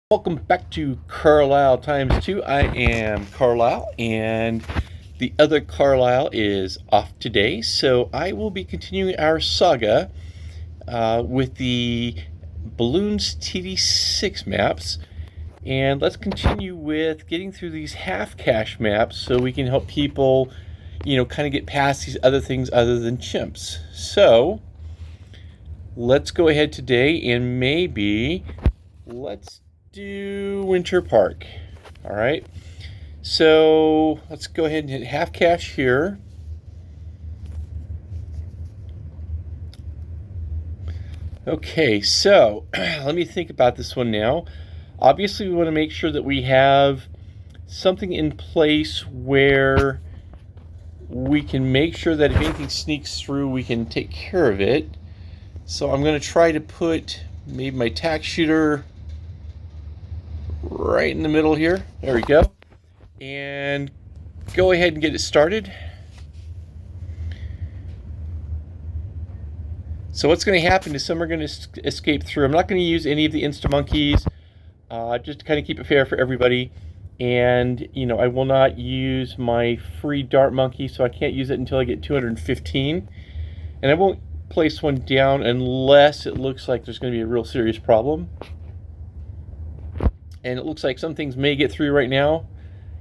Welcome back to Carlisle times 2. I am Carlisle, and the other Carlisle is off today, so I will be continuing our saga with the Bloons TD6 maps. And let's continue with getting through these half cache maps so we can help people, kind of get past these other things other than chimps. So let's go ahead today and maybe let's do Winter Park. All right, so let's go ahead and hit half cache here. Okay, so let me think about this one now. Obviously, we want to make sure that we have something in place where we can make sure that if anything sneaks through, we can take care of it. So I'm going to try to put maybe my tack shooter right in the middle here. There we go. And go ahead and get it started. So what's going to happen is some are going to escape through. I'm not going to use any of the insta-monkeys, just to kind of keep it fair for everybody. And, I will not use my free dart monkey, so I can't use it until I get 215. And I won't place one down unless it looks like there's going to be a real serious problem. And it looks like some things may get through right now.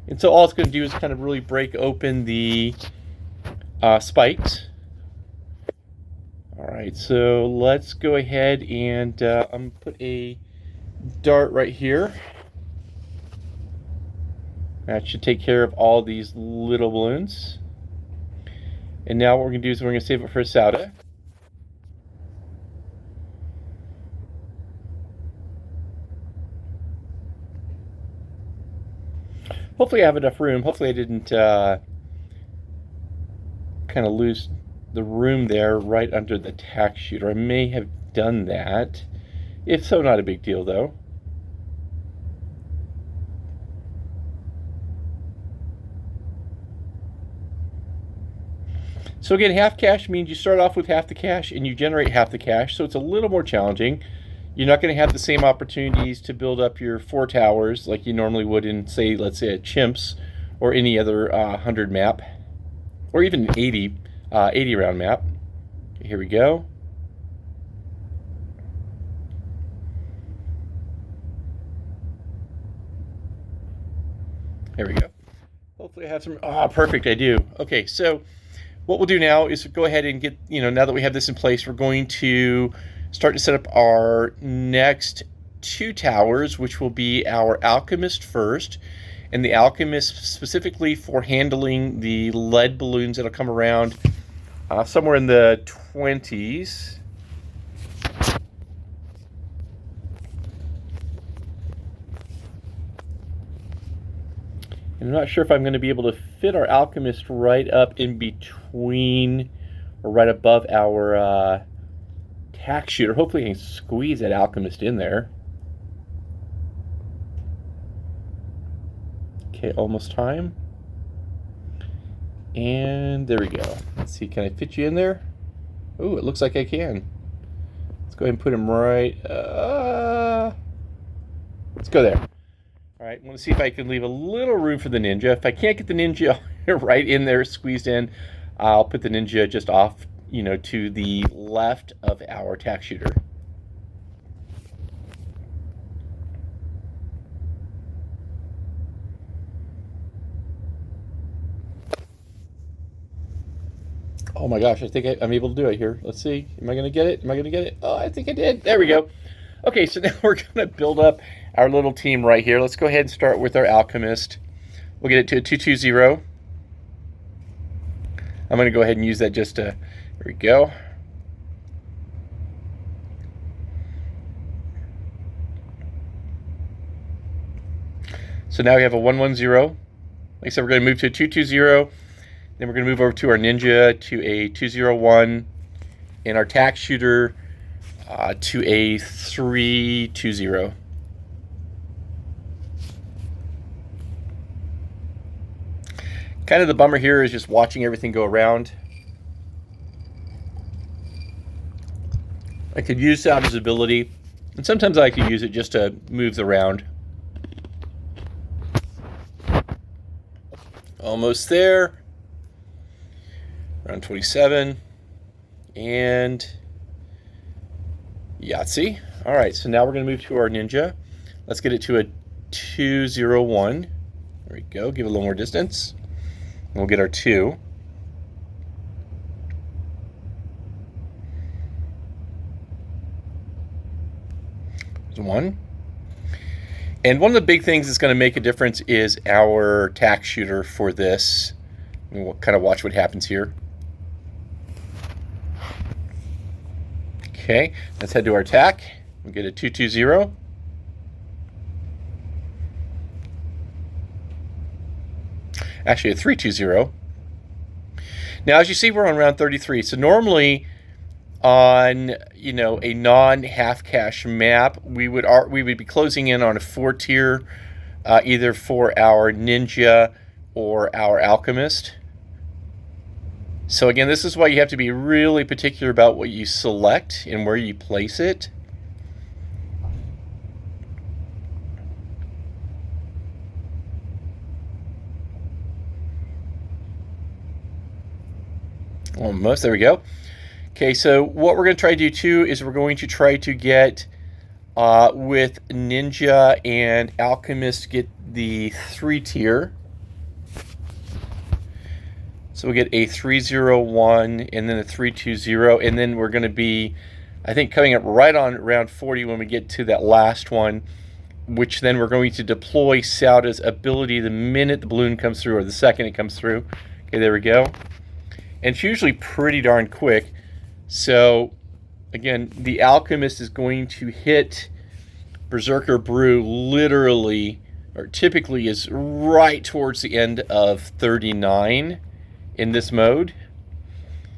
And so all it's going to do is kind of really break open the spikes. All right, so let's go ahead and I'm going to put a dart right here. That should take care of all these little balloons. And now what we're going to do is we're going to save it for Sauda. Hopefully I have enough room. Hopefully I didn't kind of lose the room there right under the tack shooter. I may have done that. If so, not a big deal though. So again, half cache means you start off with half the cache and you generate half the cache, so it's a little more challenging. You're not going to have the same opportunities to build up your 4 towers like you normally would in, let's say a Chimps or any other 100 map, or even an 80 round map. Okay, here we go. There we go. Hopefully I have some, perfect, I do. Okay, so what we'll do now is go ahead and get, now that we have this in place, we're going to start to set up our next 2 towers, which will be our Alchemist first. And the Alchemist specifically for handling the lead balloons that'll come around somewhere in the 20s. And I'm not sure if I'm going to be able to fit our Alchemist right up in between or right above our tack shooter. Hopefully I can squeeze that Alchemist in there. Okay, almost time. And there we go. Let's see, can I fit you in there? Oh, it looks like I can. Let's go ahead and put him right. Let's go there. All right, I want to see if I can leave a little room for the ninja. If I can't get the ninja right in there, squeezed in, I'll put the ninja just off, to the left of our tack shooter. Oh my gosh, I think I'm able to do it here. Let's see. Am I going to get it? Am I going to get it? Oh, I think I did. There we go. Okay, so now we're going to build up our little team right here. Let's go ahead and start with our Alchemist. We'll get it to a 220. I'm going to go ahead and use that just to, there we go. So now we have a 110. Like I said, we're going to move to a 220. Then we're going to move over to our ninja to a 201, and our tack shooter to a 320. Kind of the bummer here is just watching everything go around. I could use salvageability, and sometimes I like to use it just to move the round. Almost there. Round 27. And Yahtzee. All right, so now we're going to move to our ninja. Let's get it to a 201. There we go. Give it a little more distance. And we'll get our 2. There's 1. And one of the big things that's going to make a difference is our tack shooter for this. And we'll kind of watch what happens here. Okay, let's head to our tack. We'll get a 220. Actually, a 320. Now, as you see, we're on round 33. So normally, on a non-half cash map, we would be closing in on a 4-tier, either for our ninja or our alchemist. So again, this is why you have to be really particular about what you select and where you place it. Almost, there we go. Okay, so what we're going to try to do too is we're going to try to get with ninja and alchemist, get the 3-tier. So we'll get a 301 and then a 320, and then we're going to be, I think, coming up right on round 40 when we get to that last one, which then we're going to deploy Sauda's ability the minute the balloon comes through, or the second it comes through. Okay, there we go. And it's usually pretty darn quick. So again, the alchemist is going to hit Berserker Brew literally, or typically is right towards the end of 39 in this mode.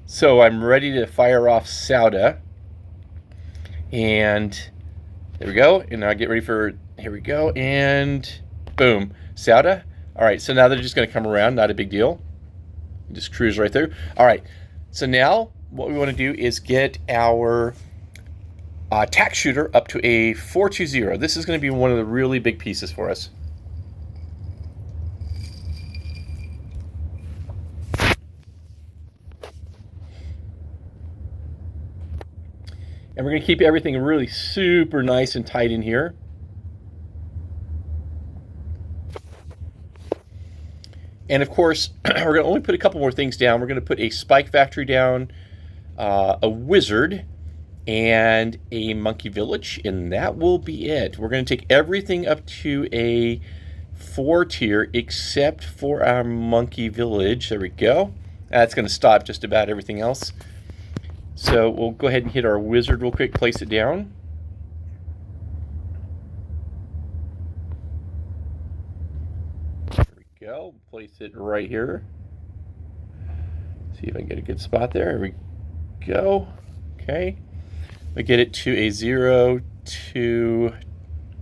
So I'm ready to fire off Sauda. And there we go. And now I get ready for, here we go. And boom, Sauda. All right, so now they're just going to come around. Not a big deal. Just cruise right through. All right, so now what we want to do is get our tack shooter up to a 420. This is going to be one of the really big pieces for us. And we're going to keep everything really super nice and tight in here. And of course, we're going to only put a couple more things down. We're going to put a Spike Factory down, a Wizard, and a Monkey Village, and that will be it. We're going to take everything up to a 4-tier except for our Monkey Village. There we go. That's going to stop just about everything else. So we'll go ahead and hit our Wizard real quick, place it down. Go. Place it right here. See if I can get a good spot there. Here we go. Okay. We get it to a 0, 2,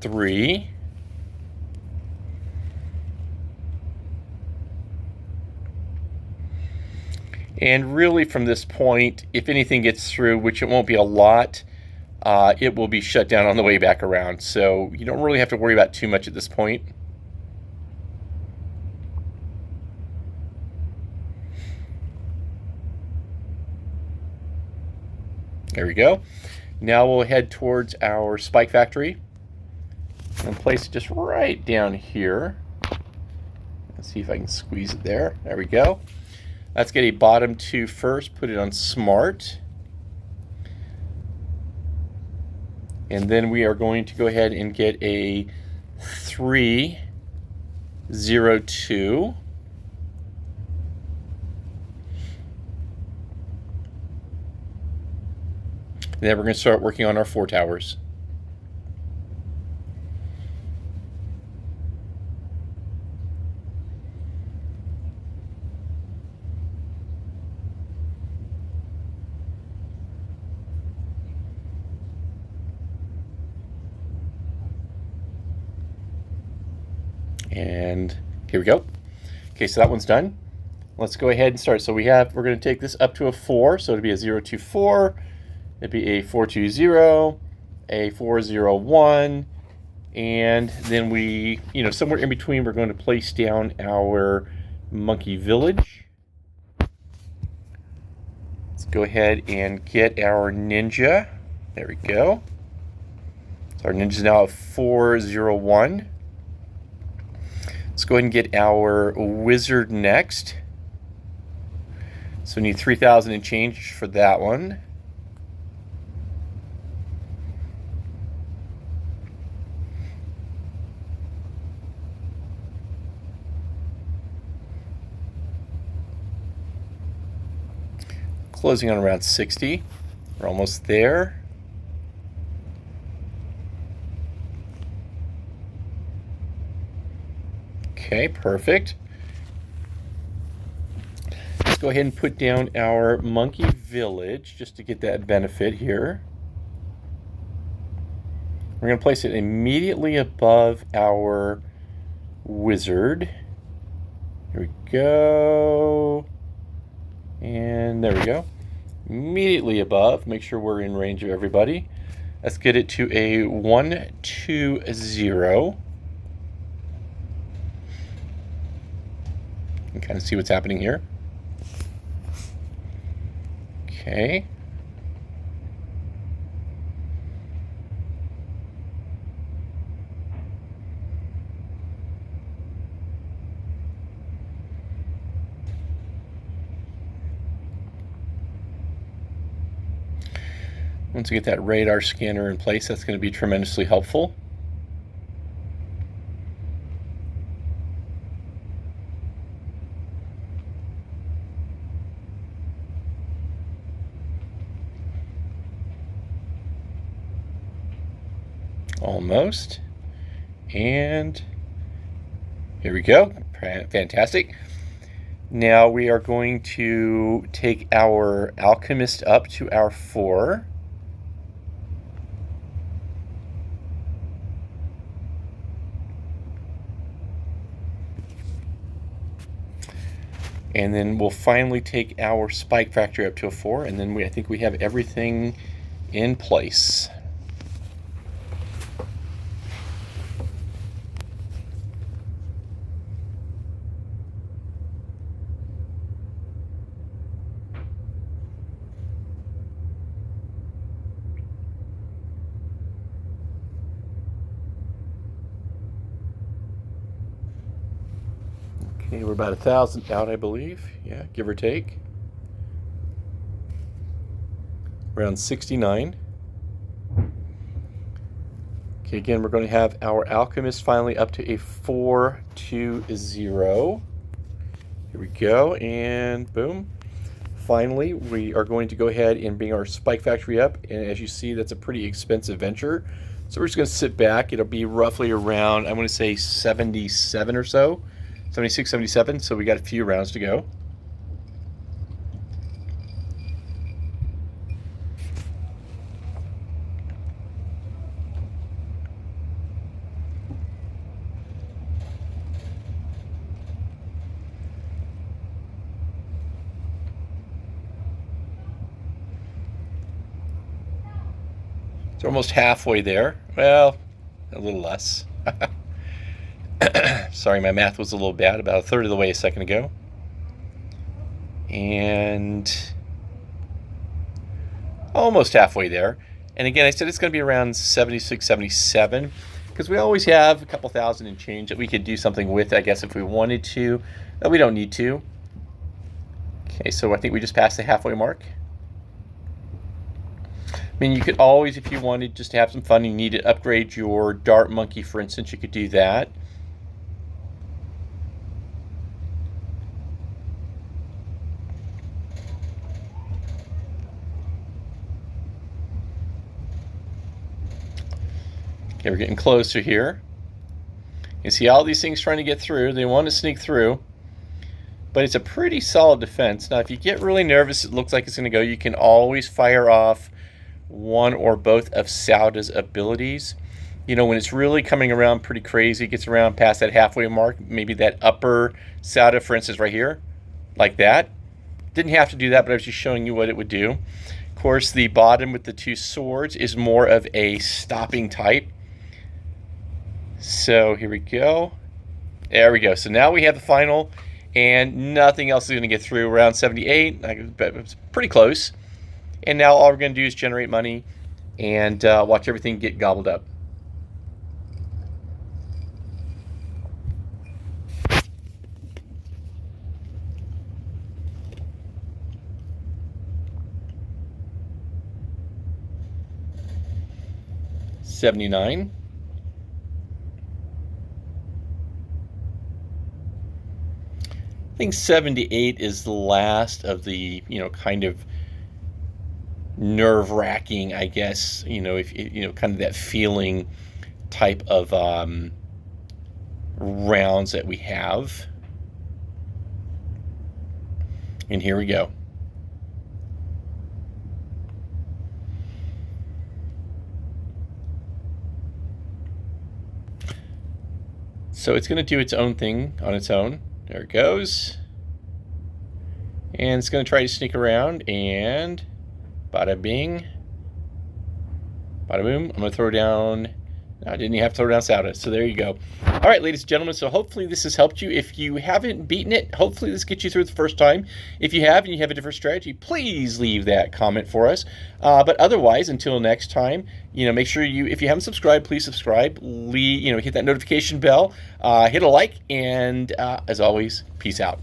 3. And really from this point, if anything gets through, which it won't be a lot, it will be shut down on the way back around. So you don't really have to worry about too much at this point. There we go. Now we'll head towards our Spike Factory and place it just right down here. Let's see if I can squeeze it there. There we go. Let's get a bottom 2 first, put it on Smart. And then we are going to go ahead and get a 302. And then we're going to start working on our 4 towers. And here we go. Okay, so that one's done. Let's go ahead and start. So we're going to take this up to a 4, so it'll be a 024. It'd be a 420, a 401, and then we, somewhere in between, we're going to place down our Monkey Village. Let's go ahead and get our ninja. There we go. So our ninja's now at 401. Let's go ahead and get our wizard next. So we need 3,000 and change for that one. Closing on around 60. We're almost there. Okay, perfect. Let's go ahead and put down our Monkey Village just to get that benefit here. We're going to place it immediately above our wizard. Here we go. And there we go. Immediately above. Make sure we're in range of everybody. Let's get it to a 120. And kind of see what's happening here. Okay. Once we get that radar scanner in place, that's going to be tremendously helpful. Almost. And here we go. Fantastic. Now we are going to take our alchemist up to our 4. And then we'll finally take our spike factory up to a 4, and then I think we have everything in place. Okay, we're about 1,000 out, I believe. Yeah, give or take. Around 69. Okay, again, we're going to have our alchemist finally up to a 420. Here we go, and boom. Finally, we are going to go ahead and bring our spike factory up, and as you see, that's a pretty expensive venture. So we're just going to sit back. It'll be roughly around, I'm going to say 77 or so. 76, 77, so we got a few rounds to go. So almost halfway there. Well, a little less. Sorry, my math was a little bad. About a third of the way a second ago. And almost halfway there. And again, I said it's going to be around 76, 77. Because we always have a couple thousand and change that we could do something with, I guess, if we wanted to. But we don't need to. Okay, so I think we just passed the halfway mark. I mean, you could always, if you wanted just to have some fun, you need to upgrade your dart monkey, for instance, you could do that. Okay, we're getting closer here. You see all these things trying to get through. They want to sneak through. But it's a pretty solid defense. Now, if you get really nervous, it looks like it's going to go, you can always fire off one or both of Sauda's abilities. You know, when it's really coming around pretty crazy, gets around past that halfway mark, maybe that upper Sauda, for instance, right here, like that. Didn't have to do that, but I was just showing you what it would do. Of course, the bottom with the 2 swords is more of a stopping type. So here we go. There we go. So now we have the final, and nothing else is going to get through. Around 78, it's pretty close. And now all we're going to do is generate money and watch everything get gobbled up. $79. I think 78 is the last of the, kind of nerve-wracking, I guess, if kind of that feeling type of rounds that we have. And here we go. So it's going to do its own thing on its own. There it goes. And it's going to try to sneak around, and bada bing, bada boom. I'm going to throw down, I didn't even have to throw down Sauda. So there you go. All right, ladies and gentlemen, so hopefully this has helped you. If you haven't beaten it, hopefully this gets you through the first time. If you have and you have a different strategy, please leave that comment for us. But otherwise, until next time, make sure if you haven't subscribed, please subscribe. Hit that notification bell, hit a like, and as always, peace out.